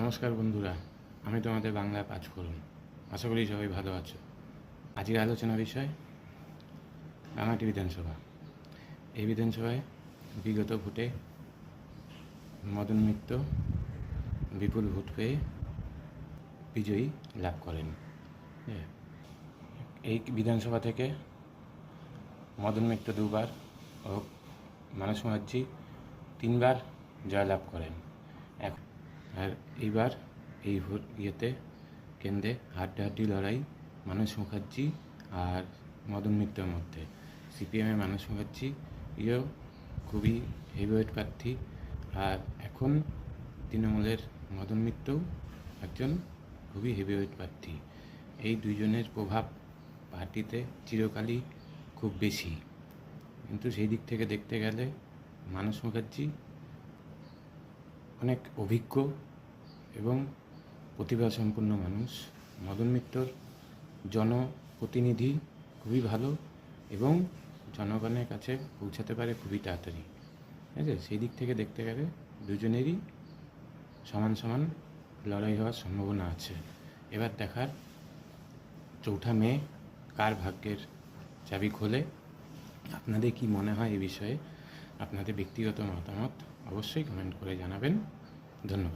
নমস্কার বন্ধুরা, আমি তোমাদের বাংলা পাঠ করুন। আশা করি সবাই ভালো আছো। আজকের আলোচনা বিষয় রাঙামাটি বিধানসভা। এই বিধানসভায় বিগত ভোটে মদন মিত্র বিপুল ভোট পেয়ে বিজয়ী লাভ করেন। এই বিধানসভা থেকে মদন মিত্র দুবার ও মানস মুখার্জি তিনবার জয়লাভ করেন। আর এইবার এই ভোট কেন্দ্রে হাড্ডাহাড্ডি লড়াই মানস মুখার্জি আর মদন মিত্রের মধ্যে। সিপিএমের মানস মুখার্জি খুবই হেভিওয়েট প্রার্থী, আর এখন তৃণমূলের মদন মিত্রও একজন খুবই হেভিওয়েট প্রার্থী। এই দুইজনের প্রভাব পার্টিতে চিরকালই খুব বেশি, কিন্তু সেই দিক থেকে দেখতে গেলে মানস মুখার্জি অনেক অভিজ্ঞ এবং প্রতিভাসম্পন্ন মানুষ। মদন মিত্রর জনপ্রতিনিধি খুবই ভালো এবং জনগণের কাছে পৌঁছাতে পারে খুবই তাড়াতাড়ি। ঠিক আছে, সেই দিক থেকে দেখতে গেলে দুজনেরই সমান সমান লড়াই হওয়ার সম্ভাবনা আছে। এবার দেখার 4 মে কার ভাগ্যের চাবি খোলে। আপনাদের কি মনে হয় এই বিষয়ে? আপনাদের ব্যক্তিগত মতামত অবশ্যই কমেন্ট করে জানাবেন। ধন্যবাদ।